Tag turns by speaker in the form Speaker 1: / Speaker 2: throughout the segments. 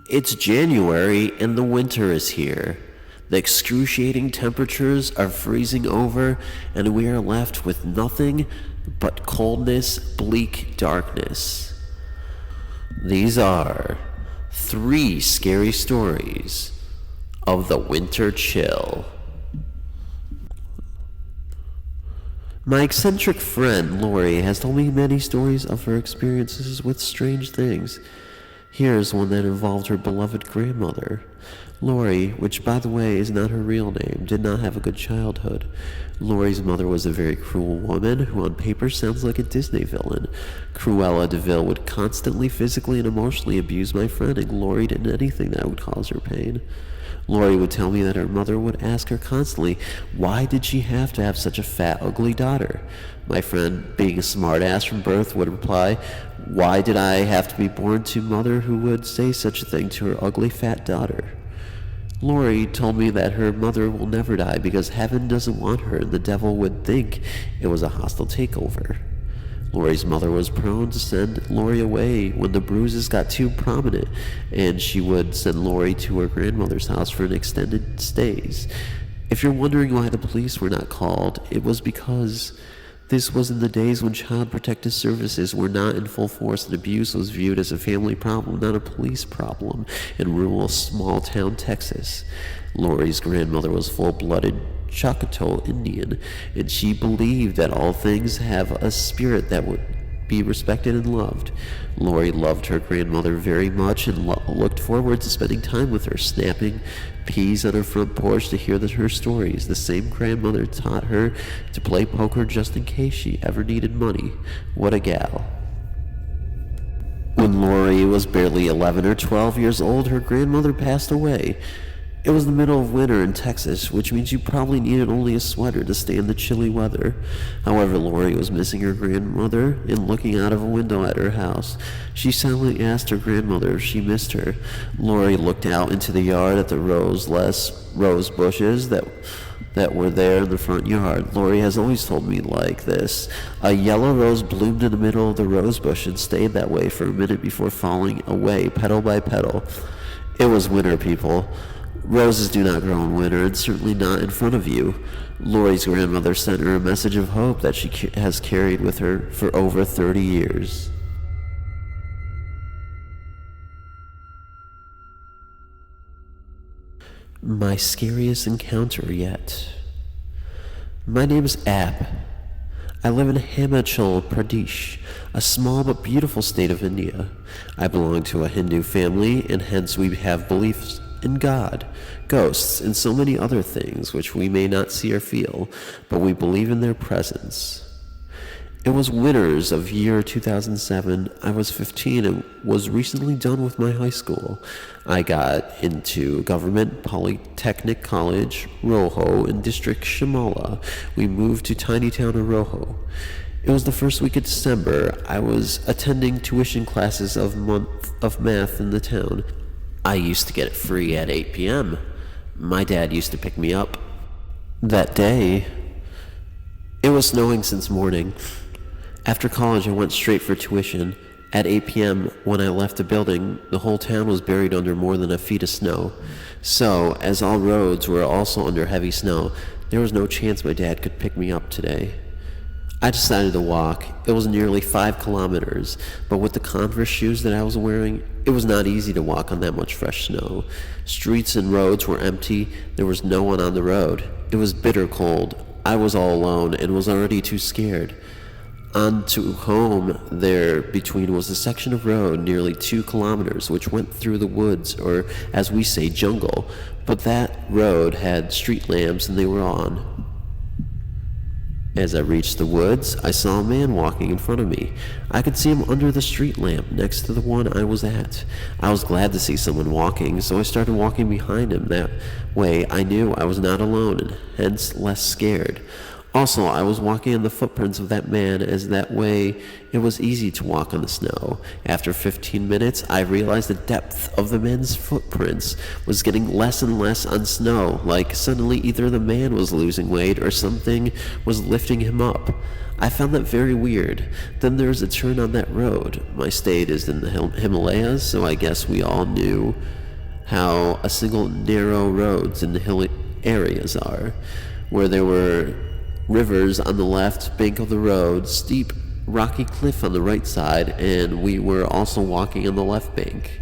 Speaker 1: It's January and the winter is here. The excruciating temperatures are freezing over, and we are left with nothing but coldness, bleak darkness. These are 3 scary stories of the winter chill. My eccentric friend Lori has told me many stories of her experiences with strange things. Here's one that involved her beloved grandmother. Lori, which by the way is not her real name, did not have a good childhood. Lori's mother was a very cruel woman who on paper sounds like a Disney villain. Cruella de Vil would constantly physically and emotionally abuse my friend, and Lori did anything that would cause her pain. Lori would tell me that her mother would ask her constantly, why did she have to have such a fat, ugly daughter? My friend, being a smartass from birth, would reply, why did I have to be born to a mother who would say such a thing to her ugly, fat daughter? Lori told me that her mother will never die because heaven doesn't want her and the devil would think it was a hostile takeover. Lori's mother was prone to send Lori away when the bruises got too prominent, and she would send Lori to her grandmother's house for an extended stays. If you're wondering why the police were not called, it was because this was in the days when child protective services were not in full force and abuse was viewed as a family problem, not a police problem, in rural small-town Texas. Lori's grandmother was full-blooded Choctaw Indian, and she believed that all things have a spirit that would be respected and loved. Lori loved her grandmother very much and looked forward to spending time with her, snapping peas on her front porch to hear her stories. The same grandmother taught her to play poker just in case she ever needed money. What a gal. When Lori was barely 11 or 12 years old, her grandmother passed away. It was the middle of winter in Texas, which means you probably needed only a sweater to stand the chilly weather. However, Lori was missing her grandmother and looking out of a window at her house. She silently asked her grandmother if she missed her. Lori looked out into the yard at the rose bushes that were there in the front yard. Lori has always told me like this. A yellow rose bloomed in the middle of the rose bush and stayed that way for a minute before falling away, petal by petal. It was winter, people. Roses do not grow in winter, and certainly not in front of you. Lori's grandmother sent her a message of hope that she has carried with her for over 30 years. My scariest encounter yet. My name is Ab. I live in Himachal Pradesh, a small but beautiful state of India. I belong to a Hindu family, and hence we have beliefs in God, ghosts, and so many other things which we may not see or feel, but we believe in their presence. It was winters of year 2007. I was 15 and was recently done with my high school. I got into Government Polytechnic College, Rojo, in District Shimala. We moved to tiny town of Rojo. It was the first week of December. I was attending tuition classes of math in the town. I used to get it free at 8 p.m. My dad used to pick me up. That day, it was snowing since morning. After college, I went straight for tuition. At 8 p.m., when I left the building, the whole town was buried under more than a feet of snow. So, as all roads were also under heavy snow, there was no chance my dad could pick me up today. I decided to walk. It was nearly 5 kilometers, but with the Converse shoes that I was wearing, it was not easy to walk on that much fresh snow. Streets and roads were empty. There was no one on the road. It was bitter cold. I was all alone and was already too scared. On to home there between was a section of road nearly 2 kilometers which went through the woods, or as we say, jungle, but that road had street lamps and they were on. As I reached the woods, I saw a man walking in front of me. I could see him under the street lamp next to the one I was at. I was glad to see someone walking, so I started walking behind him. That way I knew I was not alone and hence less scared. Also, I was walking in the footprints of that man, as that way it was easy to walk on the snow. After 15 minutes, I realized the depth of the man's footprints was getting less and less on snow, like suddenly either the man was losing weight or something was lifting him up. I found that very weird. Then there was a turn on that road. My state is in the Himalayas, so I guess we all knew how a single narrow roads in the hilly areas are, where there were rivers on the left bank of the road, steep rocky cliff on the right side, and we were also walking on the left bank.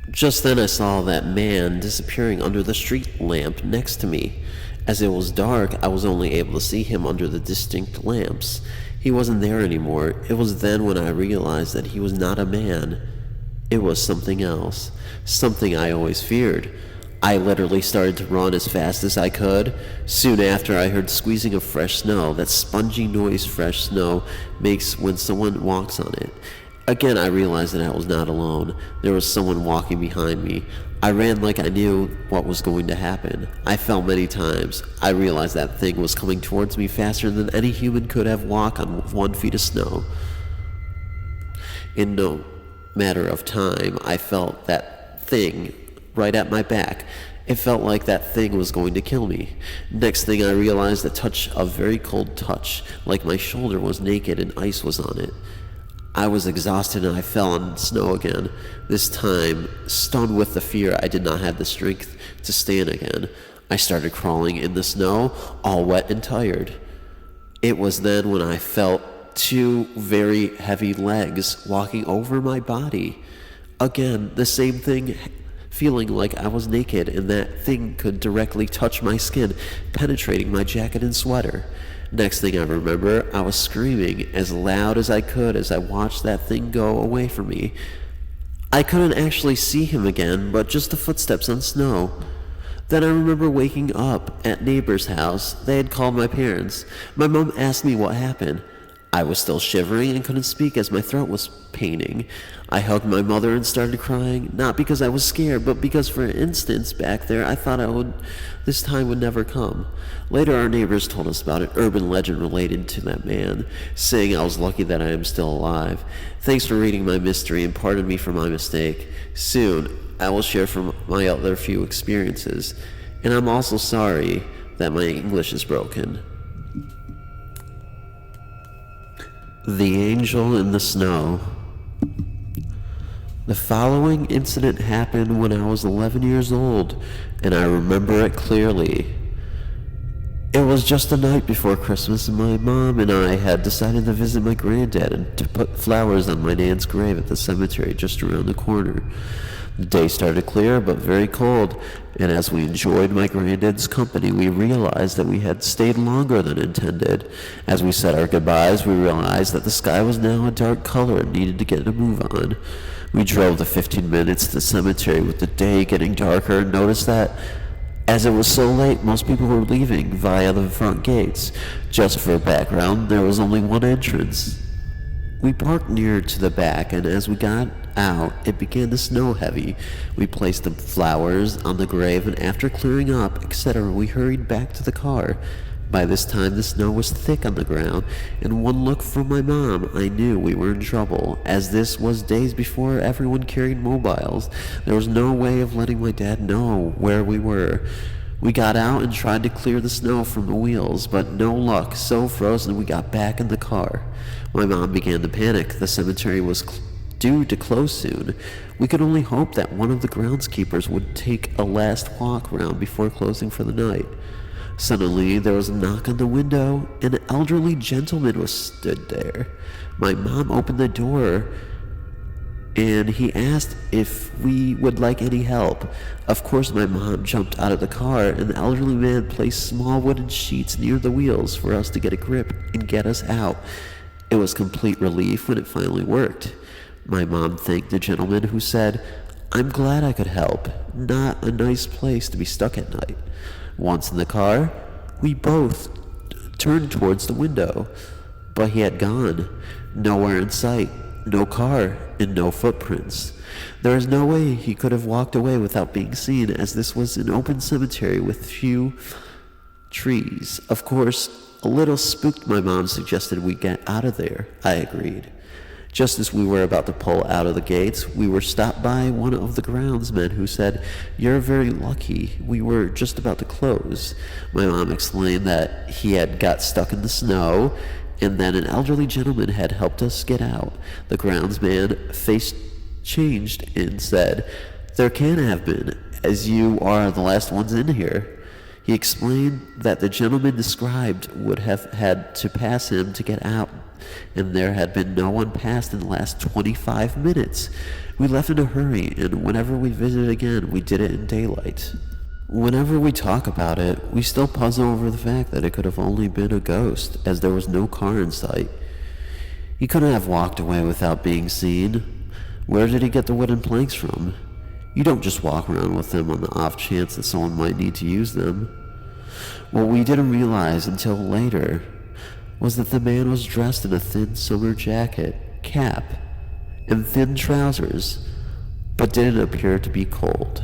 Speaker 1: Just then I saw that man disappearing under the street lamp next to me. As it was dark, I was only able to see him under the distinct lamps. He wasn't there anymore. It was then when I realized that he was not a man. It was something else. Something I always feared. I literally started to run as fast as I could. Soon after, I heard squeezing of fresh snow, that spongy noise fresh snow makes when someone walks on it. Again, I realized that I was not alone. There was someone walking behind me. I ran like I knew what was going to happen. I fell many times. I realized that thing was coming towards me faster than any human could have walked on 1 feet of snow. In no matter of time, I felt that thing right at my back. It felt like that thing was going to kill me. Next thing I realized, a touch, a very cold touch, like my shoulder was naked and ice was on it. I was exhausted and I fell on snow again. This time, stunned with the fear, I did not have the strength to stand again. I started crawling in the snow, all wet and tired. It was then when I felt 2 very heavy legs walking over my body. Again, the same thing, feeling like I was naked and that thing could directly touch my skin, penetrating my jacket and sweater. Next thing I remember, I was screaming as loud as I could as I watched that thing go away from me. I couldn't actually see him again, but just the footsteps on snow. Then I remember waking up at neighbor's house. They had called my parents. My mom asked me what happened. I was still shivering and couldn't speak as my throat was paining. I hugged my mother and started crying, not because I was scared, but because for an instant back there I thought this time would never come. Later our neighbors told us about an urban legend related to that man, saying I was lucky that I am still alive. Thanks for reading my mystery and pardon me for my mistake. Soon I will share from my other few experiences, and I'm also sorry that my English is broken. The Angel in the Snow. The following incident happened when I was 11 years old, and I remember it clearly. It was just the night before Christmas, and my mom and I had decided to visit my granddad and to put flowers on my nan's grave at the cemetery just around the corner. The day started clear but very cold, and as we enjoyed my granddad's company, we realized that we had stayed longer than intended. As we said our goodbyes, we realized that the sky was now a dark color and needed to get a move on. We drove the 15 minutes to the cemetery with the day getting darker and noticed that, as it was so late, most people were leaving via the front gates. Just for background, there was only one entrance. We parked near to the back, and as we got out, it began to snow heavy. We placed the flowers on the grave, and after clearing up, etc., we hurried back to the car. By this time, the snow was thick on the ground, and one look from my mom, I knew we were in trouble, as this was days before everyone carried mobiles. There was no way of letting my dad know where we were. We got out and tried to clear the snow from the wheels, but no luck, so frozen we got back in the car. My mom began to panic. The cemetery was due to close soon. We could only hope that one of the groundskeepers would take a last walk round before closing for the night. Suddenly, there was a knock on the window, and an elderly gentleman was stood there. My mom opened the door, and he asked if we would like any help. Of course, my mom jumped out of the car, and the elderly man placed small wooden sheets near the wheels for us to get a grip and get us out. It was complete relief when it finally worked. My mom thanked the gentleman, who said, "I'm glad I could help. Not a nice place to be stuck at night." Once in the car, we both turned towards the window, but he had gone. Nowhere in sight, no car, and no footprints. There is no way he could have walked away without being seen, as this was an open cemetery with few trees. Of course, a little spooked, my mom suggested we get out of there. I agreed. Just as we were about to pull out of the gates, we were stopped by one of the groundsmen who said, "You're very lucky. We were just about to close." My mom explained that he had got stuck in the snow, and then an elderly gentleman had helped us get out. The groundsman face changed and said, "There can have been, as you are the last ones in here." He explained that the gentleman described would have had to pass him to get out, and there had been no one passed in the last 25 minutes. We left in a hurry, and whenever we visited again, we did it in daylight. Whenever we talk about it, we still puzzle over the fact that it could have only been a ghost, as there was no car in sight. He couldn't have walked away without being seen. Where did he get the wooden planks from? You don't just walk around with them on the off chance that someone might need to use them. What we didn't realize until later was that the man was dressed in a thin summer jacket, cap, and thin trousers, but didn't appear to be cold.